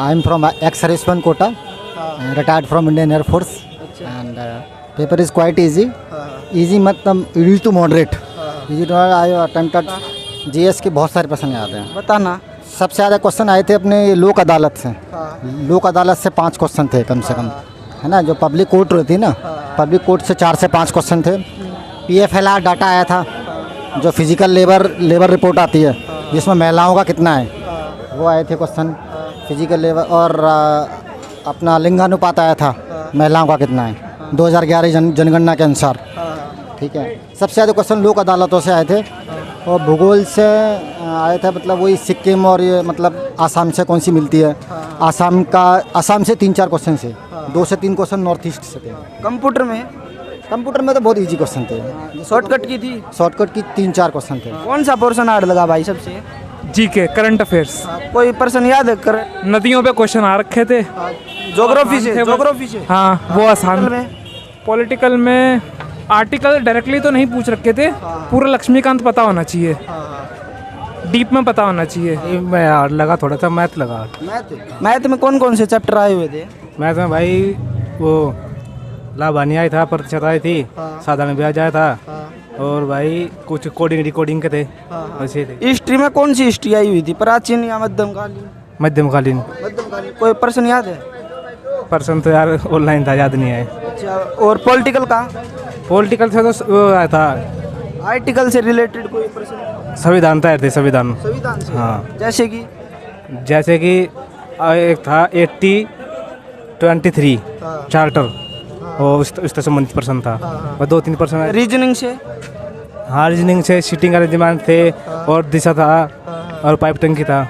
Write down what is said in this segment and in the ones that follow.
I am from ex serviceman quota, retired from Indian air force and paper is quite easy मतलब easy to moderate. Easy to I attempted GS के बहुत सारे प्रश्न याद हैं। बताना। सबसे ज़्यादा क्वेश्चन आए थे अपने लोक अदालत से। लोक अदालत से 5 क्वेश्चन थे कम से कम, है ना। जो पब्लिक कोर्ट रहती है ना, पब्लिक कोर्ट से 4 से 5 क्वेश्चन थे। PFLR डाटा आया था, जो फिजिकल लेबर रिपोर्ट आती है जिसमें महिलाओं का कितना है, वो आए थे क्वेश्चन फिजिकल लेबर। और अपना लिंगानुपात आया था, महिलाओं का कितना है 2011 जनगणना के अनुसार। ठीक है, सबसे ज़्यादा क्वेश्चन लोक अदालतों से आए थे। और भूगोल से आए थे, मतलब वही सिक्किम और ये मतलब आसाम से कौन सी मिलती है। आसाम से 3-4 क्वेश्चन से 2 से 3 क्वेश्चन नॉर्थ ईस्ट से थे। कंप्यूटर में तो बहुत इजी क्वेश्चन थे। शॉर्टकट की थी। शॉर्टकट की 3-4 क्वेश्चन थे। कौन सा पोर्शन हार्ड लगा भाई सबसे? GK, current affairs. कोई पर्सन याद है? नदियों पे क्वेश्चन आ रखे थे। ज्योग्राफी से। हाँ, वो आसान। में पॉलिटिकल में आर्टिकल डायरेक्टली तो नहीं पूछ रखे थे, पूरा लक्ष्मीकांत पता होना चाहिए, डीप में पता होना चाहिए। मैं यार लगा थोड़ा सा मैथ लगा। मैथ में कौन कौन से चैप्टर आए हुए थे? मैथ में भाई वो लाभानी आई था, प्रतिशत आई थी, साधारण ब्याज आया था, और भाई कुछ कोडिंग रिकॉर्डिंग के थे वैसे थे। हिस्ट्री में कौन सी हिस्ट्री आई हुई थी, प्राचीन या मध्यमकालीन? मध्यमकालीन। कोई पर्सन याद है? पर्सन तो यार ऑनलाइन था, याद नहीं है। अच्छा, और पॉलिटिकल का? पॉलिटिकल से तो वो आया था, आर्टिकल से रिलेटेड कोई पर्सन? संविधान तैयार थे, संविधान से। हाँ। जैसे कि एक था 8023 चार्टर, और उससे संबंधित पर्सन था। और 2-3 पर्सन रीजनिंग से? हाँ, रीजनिंग से सीटिंग अरेंजमेंट थे, और दिशा था, और पाइप टंकी था,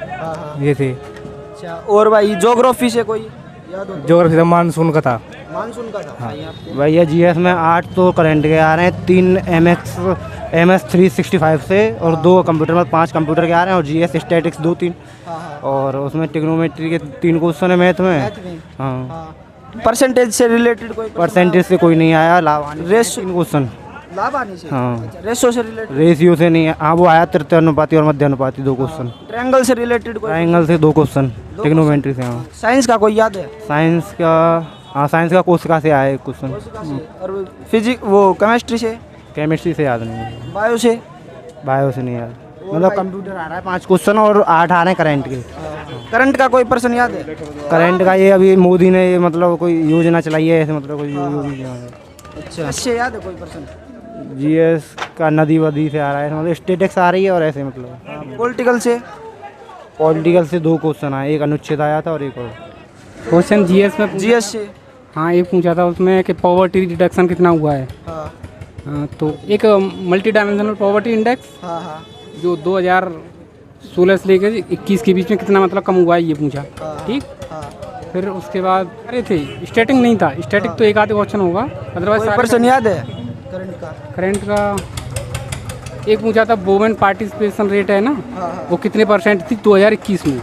ये थे। अच्छा, और भाई ज्योग्राफी से कोई याद हो? ज्योग्राफी था, मानसून का था। मानसून का था। भैया जीएस में 8 तो करंट के आ रहे हैं, 3 MS 365 से, और 2 कंप्यूटर में 5 कंप्यूटर के आ रहे हैं, और जीएस स्टैटिक्स 2-3, और उसमें ट्रिग्नोमेट्री के 3 क्वेश्चन है मैथ में। हाँ। परसेंटेज से रिलेटेड कोई? परसेंटेज से कोई नहीं आया। Race 3 question. लाभानी से? हाँ। रेशो से रिलेटेड? रेशियो से नहीं है। हाँ, वो आया तृतीय अनुपाती और मध्य अनुपाती 2 क्वेश्चन। ट्रायंगल से रिलेटेड कोई? ट्रायंगल से 2 क्वेश्चन, ट्रिग्नोमेट्री से। हाँ। साइंस का कोई याद है? साइंस का कोशिका से आया 1 क्वेश्चन। और फिजिक्स वो केमिस्ट्री से? केमिस्ट्री से याद नहीं है। बायो से? बायो से नहीं याद। मतलब कंप्यूटर आ रहा है 5 क्वेश्चन, और 8 आ रहे हैं करंट के। करंट का कोई पर्सन याद है? करंट का ये अभी मोदी ने ये मतलब कोई योजना चलाई है, ऐसे मतलब कोई योजना। अच्छा, इससे याद है कोई पर्सन? जीएस का नदी वदी से आ रहा है, मतलब स्टेटिक्स आ रही है, और ऐसे मतलब। पॉलिटिकल से? पॉलिटिकल से 2 क्वेश्चन आए, एक अनुच्छेद आया था और एक और क्वेश्चन जीएस में। जीएस से? हाँ, एक पूछा था उसमें कि पॉवर्टी रिडक्शन कितना हुआ है। हाँ। तो एक मल्टी डायमेंशनल पॉवर्टी इंडेक्स, हाँ। जो 2016 से लेकर 21 के बीच में कितना मतलब कम हुआ है, ये पूछा। ठीक। फिर उसके बाद अरे थे स्टैटिक नहीं था, स्टैटिक तो एक आधे क्वेश्चन होगा, अदरवाइज पर्सन याद है करंट का? एक पूछा था वुमेन पार्टिसिपेशन रेट है ना, वो कितने % थी 2021 में,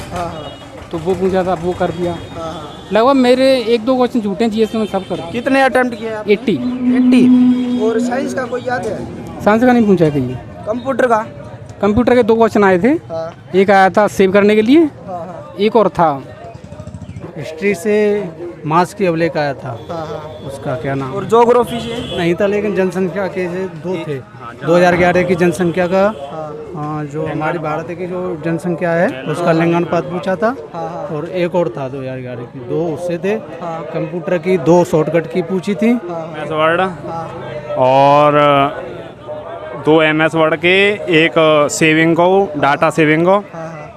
तो वो पूछा था, वो कर दिया। लगभग मेरे 1-2 क्वेश्चन झूठे जीएस में सब कर। कितने अटेम्प्ट किए आप? 80। और साइंस का कोई याद है? साइंस का नहीं पूछा कहीं। कंप्यूटर के 2 क्वेश्चन आए थे। एक आया था सेव करने के लिए, एक और था हिस्ट्री से मास की अवलेख आया था, उसका क्या नाम? और ज्योग्राफी से? नहीं था, लेकिन जनसंख्या के 2 थे। 2011 की जनसंख्या का, जो हमारी भारत की जो जनसंख्या है उसका लिंगानुपात पूछा था, और एक और था 2011 की, 2 उससे थे। कंप्यूटर की 2 शॉर्टकट की पूछी थी, MS वर्ड, और 2 MS वर्ड के, एक सेविंग को, डाटा सेविंग को,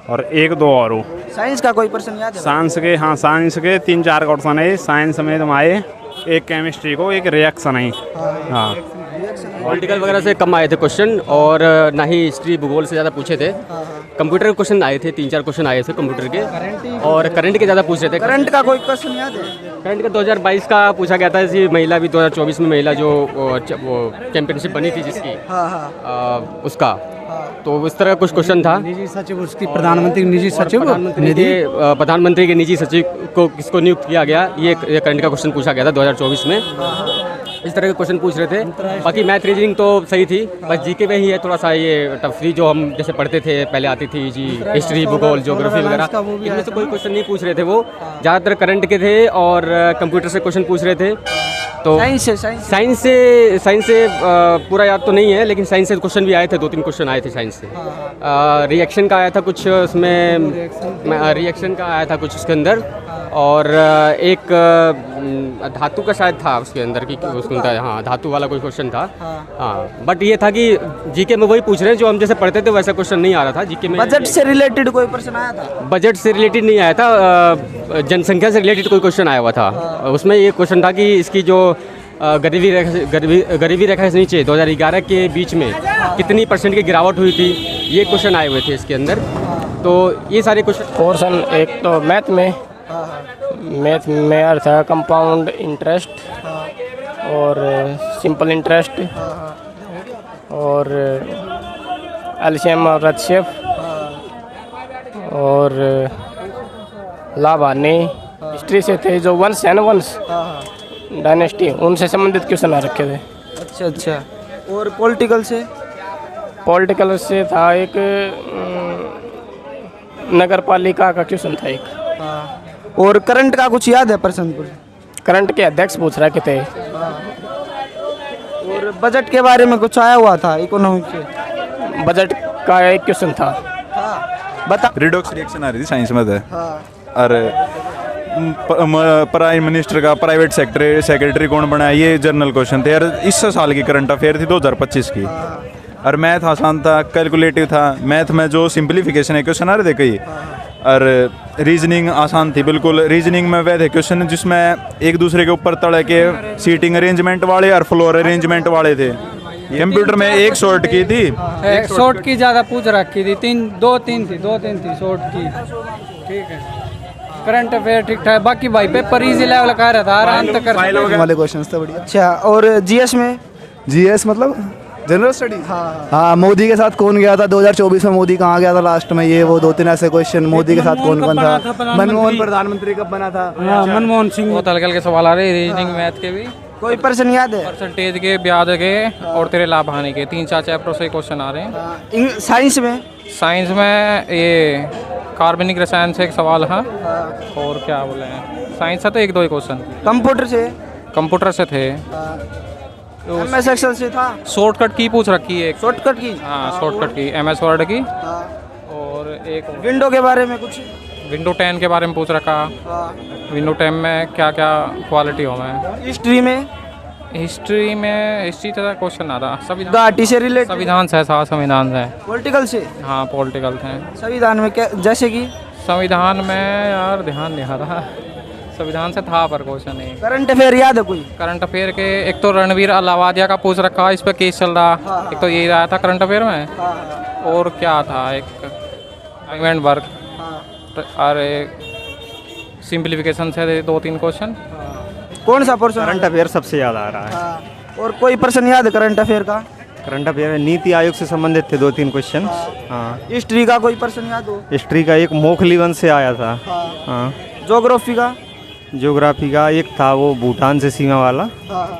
और 1-2 और। साइंस का कोई पर्सन याद है? साइंस के, हाँ, साइंस के 3-4 क्वेश्चन है। साइंस में तुम आए, एक केमिस्ट्री को, एक रिएक्शन है। हाँ। पॉलिटिकल वगैरह से कम आए थे क्वेश्चन, और ना ही हिस्ट्री भूगोल से ज़्यादा पूछे थे। कंप्यूटर के क्वेश्चन आए थे, 3-4 क्वेश्चन आए थे कंप्यूटर के, और करंट के ज़्यादा पूछ रहे थे। करंट का कोई क्वेश्चन याद है? करंट का 2022 का पूछा गया था। जैसे महिला भी 2024 में महिला जो वो चैंपियनशिप बनी थी जिसकी, उसका, तो इस तरह कुछ क्वेश्चन था। निजी सचिव, उसकी प्रधानमंत्री निजी सचिव, प्रधानमंत्री के निजी सचिव को किसको नियुक्त किया गया, ये करंट का क्वेश्चन पूछा गया था 2024 में। इस तरह के क्वेश्चन पूछ रहे थे। बाकी मैथ रीजनिंग तो सही थी, बस जीके में ही है थोड़ा सा ये टफरी जो हम जैसे पढ़ते थे पहले आती थी जी, हिस्ट्री, भूगोल, ज्योग्राफी वगैरह, इनमें से कोई क्वेश्चन नहीं पूछ रहे थे। वो ज़्यादातर करंट के थे और कंप्यूटर से क्वेश्चन पूछ रहे थे। तो साइंस से पूरा याद तो नहीं है, लेकिन साइंस से क्वेश्चन भी आए थे, 2-3 क्वेश्चन आए थे साइंस से। रिएक्शन का आया था कुछ उसमें, रिएक्शन का आया था कुछ उसके अंदर, और एक धातु का शायद था उसके अंदर की उसमें था, हाँ धातु वाला कोई क्वेश्चन था। हाँ बट ये था कि जीके में वही पूछ रहे हैं जो हम जैसे पढ़ते थे वैसा क्वेश्चन नहीं आ रहा था जीके में। बजट से रिलेटेड कोई प्रश्न आया था? बजट से रिलेटेड नहीं आया था, जनसंख्या से रिलेटेड कोई क्वेश्चन आया हुआ था। उसमें ये क्वेश्चन था कि इसकी जो गरीबी रेखा से नीचे 2011 के बीच में कितनी % की गिरावट हुई थी, ये क्वेश्चन आए हुए थे इसके अंदर। तो ये सारे क्वेश्चन पोर्शन एक तो मैथ में अर्थ है कंपाउंड इंटरेस्ट और सिंपल इंटरेस्ट और एलसीएम और रेशियो और लाभ हानि। हिस्ट्री से थे जो वंश है ना, वंश डायनेस्टी, उनसे संबंधित क्वेश्चन आ रखे थे। अच्छा। और पॉलिटिकल पॉलिटिकल से था एक नगर पालिका का क्वेश्चन था एक। और करंट का कुछ याद है प्रश्न? करंट के अध्यक्ष पूछ रहे थे। और बजट के बारे में कुछ आया हुआ था इकोनॉमिक से? बजट का एक क्वेश्चन था। बता। रिडॉक्स रिएक्शन आ रही थी साइंस में थे। अरे प्राइम मिनिस्टर का प्राइवेट सेक्रेटरी कौन बना है, ये जनरल क्वेश्चन थे। यार इस साल की करंट अफेयर थी 2025 की। और मैथ आसान था, कैलकुलेटिव था। मैथ में जो सिंप्लीफिकेशन है क्वेश्चन आ रहे थे कई। और रीजनिंग आसान थी बिल्कुल। रीजनिंग में वह थे क्वेश्चन जिसमें एक दूसरे के ऊपर तड़े के सीटिंग अरेंजमेंट वाले और फ्लोर अरेंजमेंट वाले थे। कंप्यूटर में एक शॉर्ट की थी, एक शॉर्ट की ज़्यादा पूछ रखी थी, 2-3 थी शॉर्ट की। ठीक है, करंट अफेयर ठीक ठाक। बाकी भाई पेपर इजी लेवल का रहा था, आराम तक कर वाले क्वेश्चंस थे बढ़िया। अच्छा। और जीएस में? जीएस मतलब जनरल स्टडी। हाँ, मोदी के साथ कौन गया था 2024 में, मोदी कहाँ गया था लास्ट में, ये वो 2-3 ऐसे क्वेश्चन। मोदी के साथ कौन कौन था? मनमोहन प्रधानमंत्री कब बना था? मनमोहन सिंह। बहुत हल्के हल्के सवाल आ रहे हैं रीजनिंग मैथ के भी। कोई प्रश्न याद है? परसेंटेज के, ब्याज के और तेरे लाभ हानि के 3-4 चैप्टरों से क्वेश्चन आ रहे हैं। साइंस में? साइंस में ये कार्बनिक रसायन से एक सवाल है, और क्या बोले हैं, साइंस से तो 1-2 ही क्वेश्चन। कंप्यूटर से थे। MS एक्सेल से था। शॉर्टकट की पूछ रखी है, शॉर्टकट की? हाँ शॉर्टकट की, MS वर्ड की। और एक विंडो के बारे में कुछ? विंडो 10 के बारे में पूछ रखा। विंडो 10 में क्या क्या क्वालिटी हो में। हिस्ट्री में? हिस्ट्री का क्वेश्चन आ रहा। घाटी से रिलेटेड? संविधान से था, संविधान से। पॉलिटिकल से? हाँ पॉलिटिकल थे। संविधान में क्या, जैसे कि? संविधान में यार ध्यान नहीं आ रहा, संविधान से था पर क्वेश्चन नहीं। करंट अफेयर याद है कोई? करंट अफेयर के एक तो रणवीर अलावादिया का पूछ रखा, इस पर केस चल रहा। एक तो यही रहा था करंट अफेयर में। और क्या था, एक इवेंटबर्ग और सिंप्लीफिकेशन से 2-3 क्वेश्चन। कौन सा पर्सन? करंट अफेयर सबसे याद आ रहा है। और कोई प्रश्न याद है करंट अफेयर का? करंट अफेयर नीति आयोग से संबंधित थे 2-3 क्वेश्चन। हाँ। हिस्ट्री का कोई प्रश्न याद हो? हिस्ट्री का एक मोखली वंश से आया था। हाँ। ज्योग्राफी का? ज्योग्राफी का एक था वो भूटान से सीमा वाला।